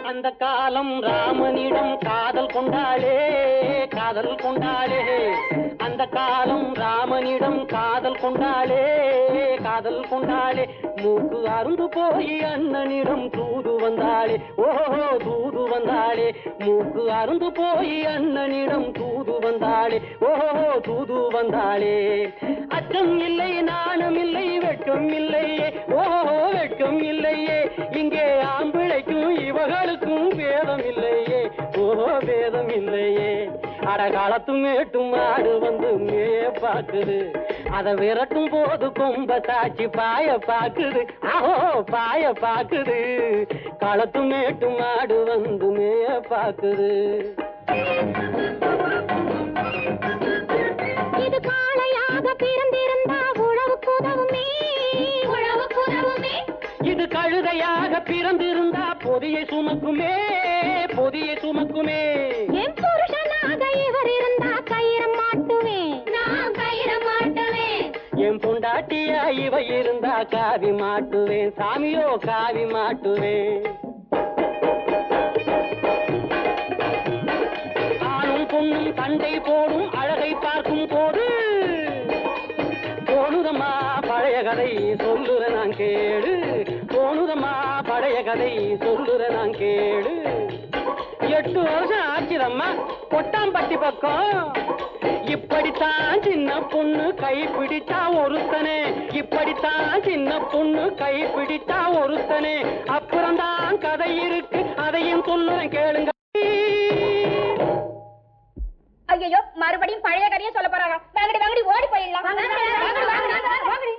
அந்த காலம் ராமனிடம் காதல் கொண்டாளே காதல் கொண்டாளே அந்த காலம் ராமனிடம் காதல் கொண்டாளே காதல் கொண்டாளே மூக்கு அருந்து போய் அண்ணனிடம் தூது வந்தாளே ஓஹோ தூது வந்தாளே மூக்கு அருந்து போய் அண்ணனிடம் தூது வந்தாளே ஓஹோ தூது வந்தாளே அச்சம் இல்லை நாணம் இல்லை வெட்கம் இல்லையே ஓஹோ வெட்கம் இல்லையே இங்கே ஆம்பிளைக்கும் இவர்களுக்கும் வேதம் இல்லையே ஓஹோ வேதம் இல்லையே அடகாலத்து மேட்டும் ஆடு வந்து மேய பாக்குது அத விரட்டும் போது கொம்ப சாட்சி பாய பாக்குது ஆஹோ பாய பாக்குது களத்து மேட்டும் ஆடு வந்து மேய பாக்குது இது காளையாக பிறந்திருந்தா உழவுக்கு உதவுமே உழவுக்கு உதவுமே இது கழுதையாக பிறந்திருந்தா பொதியை சுமக்குமே பொதியை சுமக்குமே என் புருஷனாக இவர் இருந்தா கயிறம் மாட்டுவேன் நான் கயிறம் மாட்டுவேன் என் பொண்டாட்டியா இவ இருந்தா காவி மாட்டுவேன் சாமியோ காவி மாட்டுவேன் ஆணும் பொண்ணும் சண்டை போடும் அழகை பார்க்கும் போது போனுதம்மா பழைய கதை சொல்லுற நான் கேடு போனுதம்மா பழைய கதை சொல்லுற நான் கேடு 8 வருஷம் ஆச்சுதம்மா கொட்டாம்பட்டி பக்கம் இப்படித்தான் சின்ன பொண்ணு கை பிடிச்சா ஒருத்தனே இப்படித்தான் சின்ன பொண்ணு கை பிடிச்சா ஒருத்தனே அப்புறம்தான் கதை இருக்கு அதையும் சொல்லுறேன் கேளுங்க ஐயோ மறுபடியும் பழைய கதையை சொல்ல போறாங்க வாங்கடி வாங்கடி ஓடி போயிடலாம் வாங்கடி வாங்கடி வாங்கடி